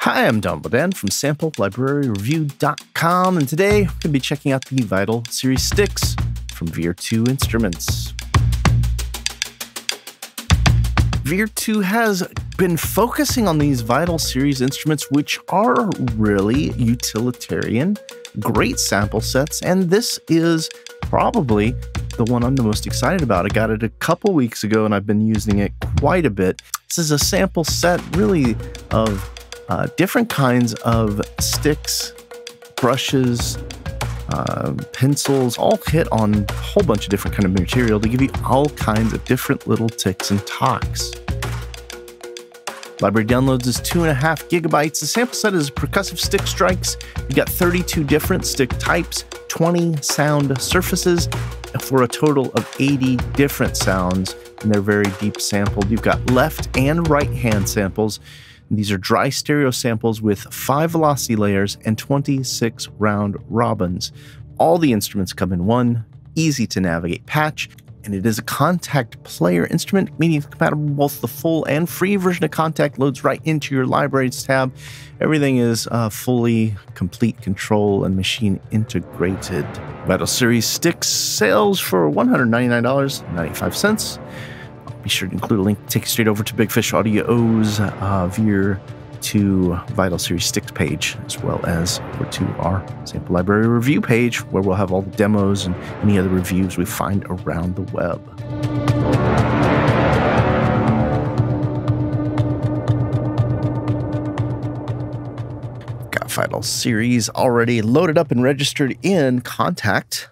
Hi, I'm Don Bodan from SampleLibraryReview.com, and today we're going to be checking out the Vital Series sticks from Vir2 Instruments. Vir2 has been focusing on these Vital Series instruments, which are really utilitarian, great sample sets, and this is probably the one I'm the most excited about. I got it a couple weeks ago, and I've been using it quite a bit. This is a sample set, really, of different kinds of sticks, brushes, pencils, all hit on a whole bunch of different kind of material to give you all kinds of different little ticks and talks. Library downloads is 2.5 gigabytes. The sample set is percussive stick strikes. You got 32 different stick types, 20 sound surfaces, for a total of 80 different sounds, and they're very deep sampled. You've got left and right hand samples. These are dry stereo samples with 5 velocity layers and 26 round robins. All the instruments come in one easy to navigate patch, and it is a contact player instrument, meaning it's compatible with both the full and free version of Contact loads right into your libraries tab. Everything is fully complete control and machine integrated. Vital Series sticks sales for $199.95. Be sure to include a link to take you straight over to Big Fish Audio's Vir2 Vital Series sticks page, as well as over to our sample library review page, where we'll have all the demos and any other reviews we find around the web. Got Vital Series already loaded up and registered in Contact.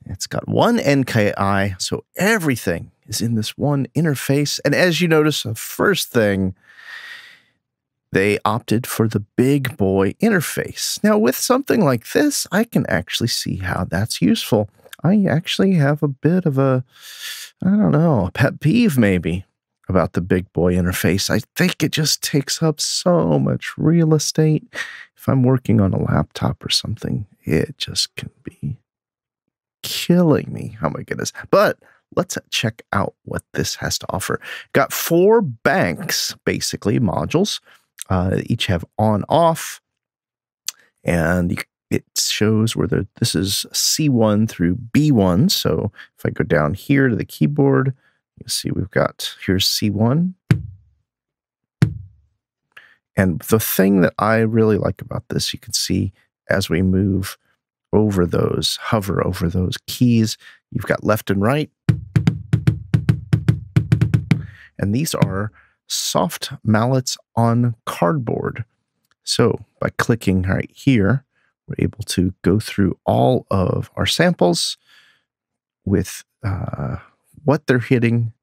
It's got one NKI, so everything is in this one interface. And as you notice, the first thing, they opted for the big boy interface. Now, with something like this, I can actually see how that's useful. I actually have a bit of a, I don't know, a pet peeve maybe about the big boy interface. I think it just takes up so much real estate. If I'm working on a laptop or something, it just can be killing me. Oh my goodness. But let's check out what this has to offer. Got 4 banks, basically, modules. Each have on, off, and it shows where this is C1 through B1. So if I go down here to the keyboard, you'll see we've got, here's C1. And the thing that I really like about this, you can see as we move over those, hover over those keys, you've got left and right. And these are soft mallets on cardboard. So by clicking right here, we're able to go through all of our samples with what they're hitting,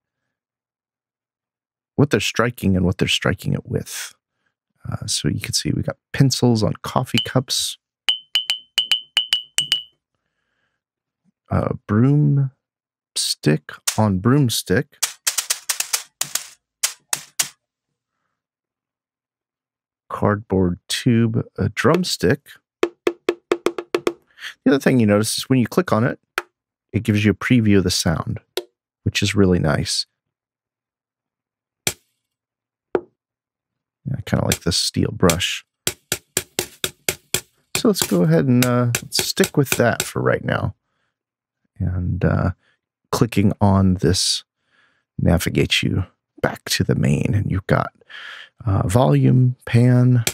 what they're striking, and what they're striking it with. So you can see we got pencils on coffee cups, broomstick on broomstick, cardboard tube, a drumstick. The other thing you notice is when you click on it, it gives you a preview of the sound, which is really nice. I kind of like this steel brush. So let's go ahead and let's stick with that for right now. And clicking on this navigates you back to the main, and you've got volume, pan,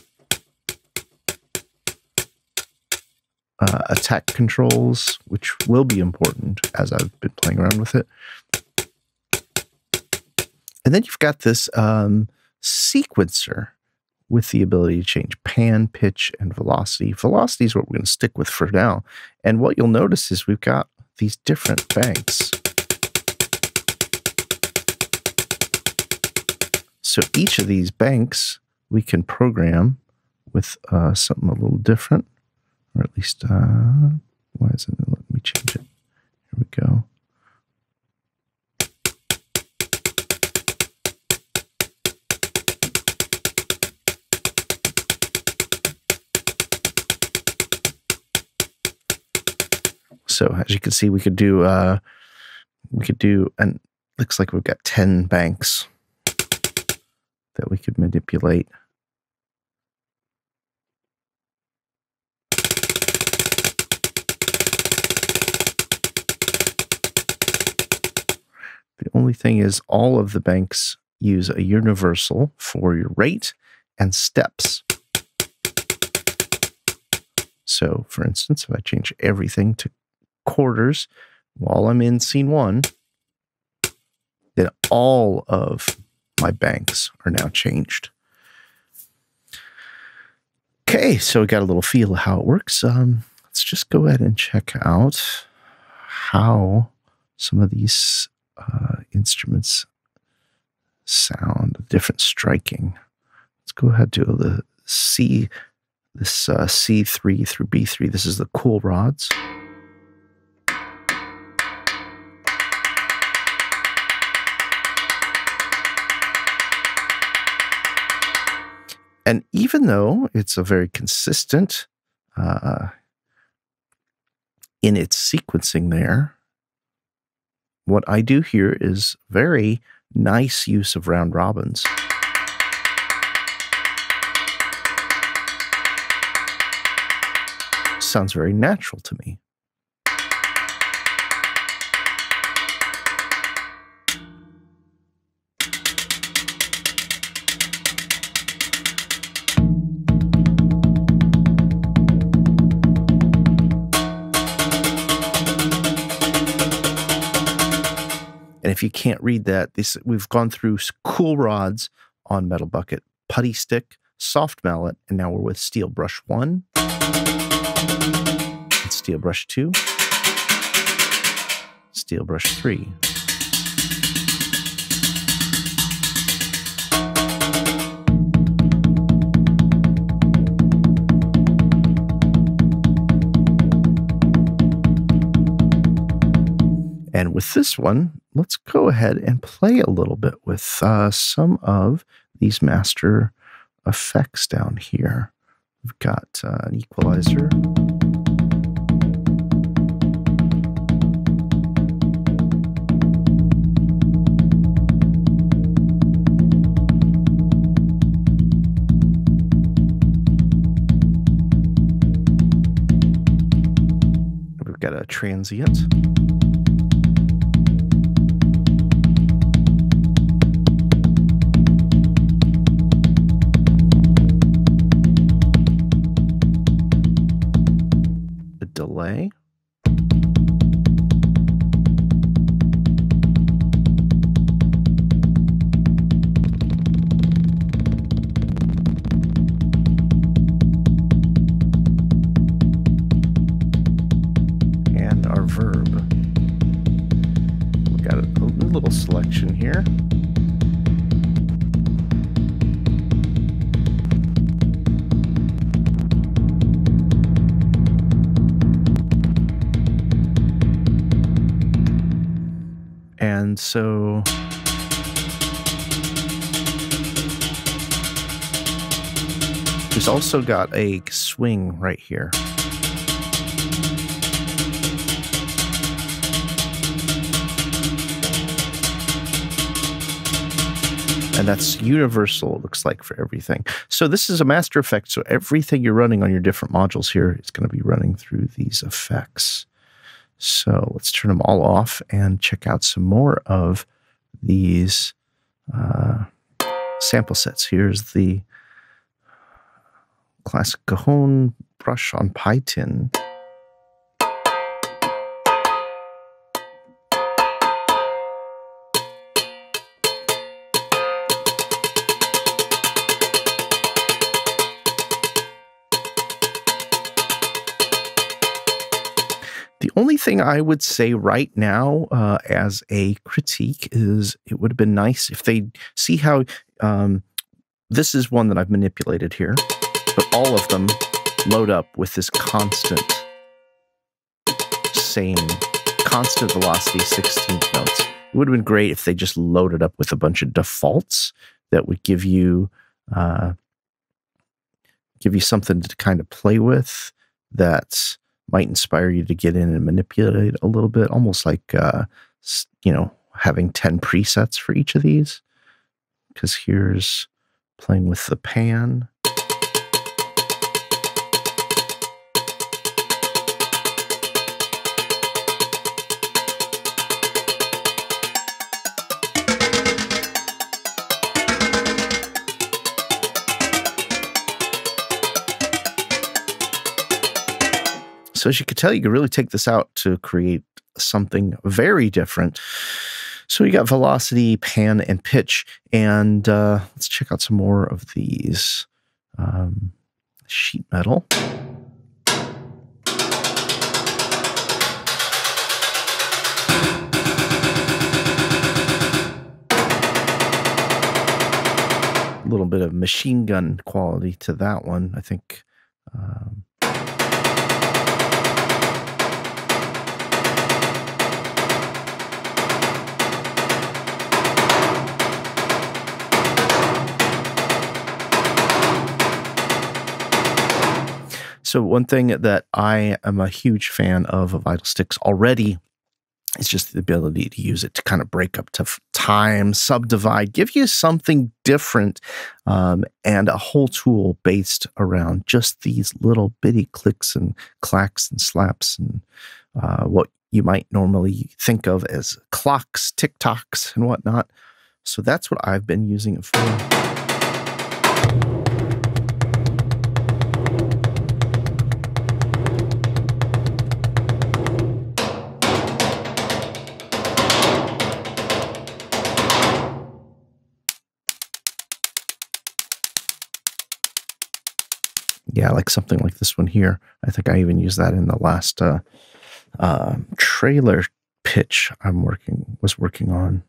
attack controls, which will be important as I've been playing around with it. And then you've got this sequencer with the ability to change pan, pitch, and velocity. Velocity is what we're going to stick with for now. And what you'll notice is we've got these different banks. So each of these banks we can program with something a little different, or at least, why isn't it letting me change it? Here we go. So as you can see, we could do, and looks like we've got 10 banks that we could manipulate. The only thing is all of the banks use a universal for your rate and steps. So, for instance, if I change everything to quarters while I'm in scene 1, then all of my banks are now changed. Okay, so we got a little feel of how it works. Let's just go ahead and check out how some of these instruments sound, different striking. Let's go ahead to the C, this C3 through B3. This is the cool rods. And even though it's a very consistent in its sequencing there, what I do here is very nice use of round robins. Sounds very natural to me. And if you can't read that, we've gone through cool rods on metal bucket, putty stick, soft mallet, and now we're with steel brush 1, and steel brush 2, steel brush 3. And with this one, let's go ahead and play a little bit with some of these master effects down here. We've got an equalizer. We've got a transient. Delay. And our verb. We've got a little selection here. And so there's also got a swing right here. And that's universal, it looks like, for everything. So this is a master effect. So everything you're running on your different modules here is going to be running through these effects. So let's turn them all off and check out some more of these sample sets. Here's the classic Cajon brush on pie tin. The only thing I would say right now as a critique is it would have been nice if they see how this is one that I've manipulated here, but all of them load up with this constant velocity 16th notes. It would have been great if they just loaded up with a bunch of defaults that would give you something to kind of play with that might inspire you to get in and manipulate a little bit, almost like, having 10 presets for each of these. Because here's playing with the pan. So as you can tell, you can really take this out to create something very different. So you got velocity, pan, and pitch. And let's check out some more of these. Sheet metal. A little bit of machine gun quality to that one, I think. So one thing that I am a huge fan of Vital Sticks already is just the ability to use it to kind of break up to time, subdivide, give you something different, and a whole tool based around just these little bitty clicks and clacks and slaps and what you might normally think of as clocks, tick-tocks, and whatnot. So that's what I've been using it for. Yeah, like something like this one here. I think I even used that in the last trailer pitch was working on.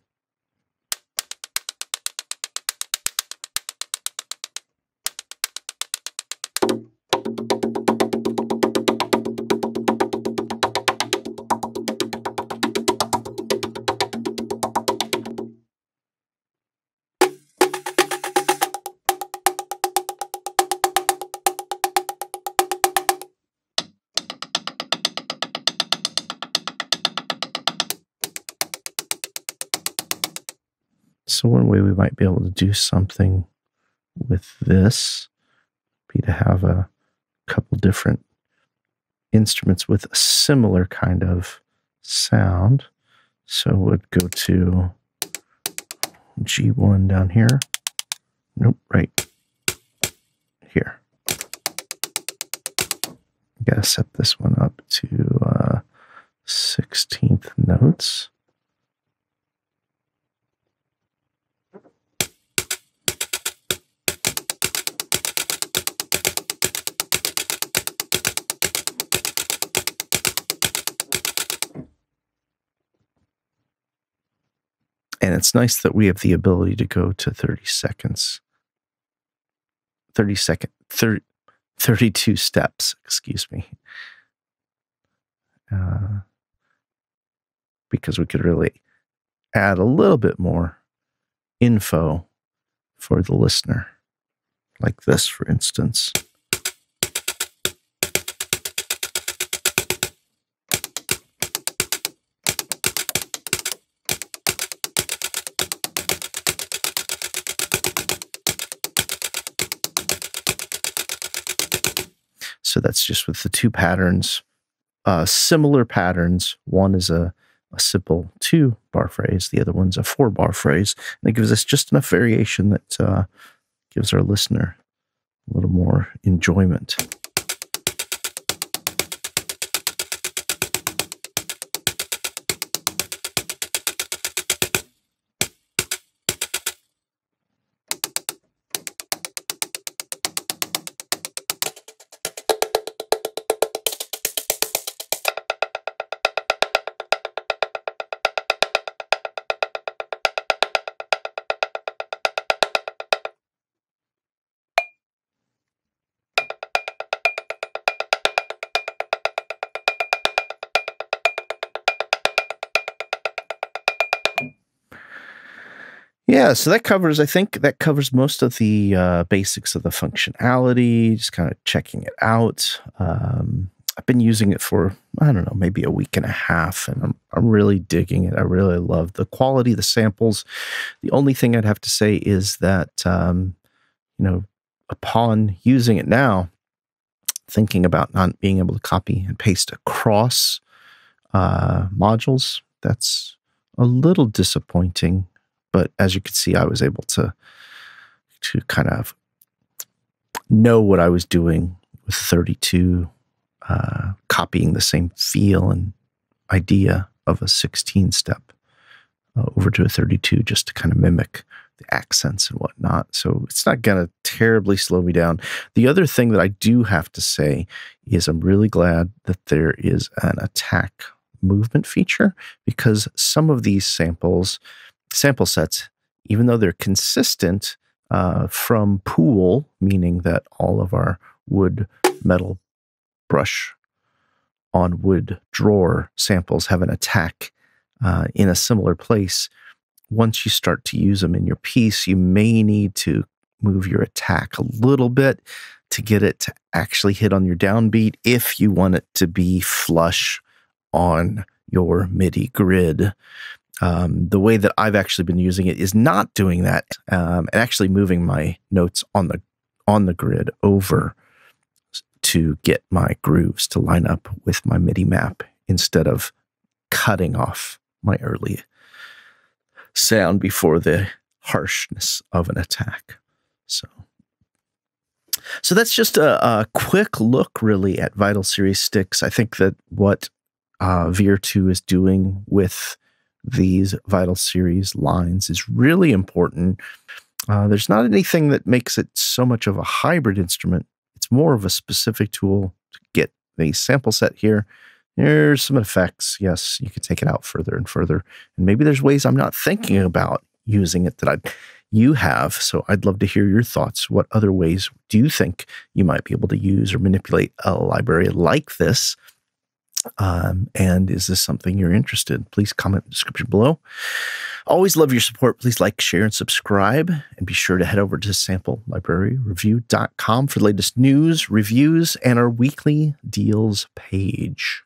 So one way we might be able to do something with this be to have a couple different instruments with a similar kind of sound. So we'd go to G1 down here. Nope, right here. Got to set this one up to 16th notes. And it's nice that we have the ability to go to 30 seconds. 32 steps, excuse me. Because we could really add a little bit more info for the listener. Like this, for instance. So that's just with the two patterns, similar patterns. One is a simple 2-bar phrase. The other one's a 4-bar phrase. And it gives us just enough variation that gives our listener a little more enjoyment. Yeah, so I think that covers most of the basics of the functionality, just kind of checking it out. I've been using it for, I don't know, maybe a week and a half, and I'm really digging it. I really love the quality, the samples. The only thing I'd have to say is that, upon using it now, thinking about not being able to copy and paste across modules, that's a little disappointing. But as you can see, I was able to kind of know what I was doing with 32 copying the same feel and idea of a 16-step over to a 32 just to kind of mimic the accents and whatnot. So it's not going to terribly slow me down. The other thing that I do have to say is I'm really glad that there is an attack movement feature, because some of these sample sets, even though they're consistent from pool, meaning that all of our wood metal brush on wood drawer samples have an attack in a similar place. Once you start to use them in your piece, you may need to move your attack a little bit to get it to actually hit on your downbeat if you want it to be flush on your MIDI grid. The way that I've actually been using it is not doing that, and actually moving my notes on the grid over to get my grooves to line up with my MIDI map instead of cutting off my early sound before the harshness of an attack. So that's just a quick look really at Vital Series sticks. I think that what Vir2 is doing with these Vital Series lines is really important. There's not anything that makes it so much of a hybrid instrument. It's more of a specific tool to get a sample set here. Here's some effects. Yes, you could take it out further and further. And maybe there's ways I'm not thinking about using it that you have. So I'd love to hear your thoughts. What other ways do you think you might be able to use or manipulate a library like this? And is this something you're interested in? Please comment in the description below. Always love your support. Please like, share, and subscribe. And be sure to head over to samplelibraryreview.com for the latest news, reviews, and our weekly deals page.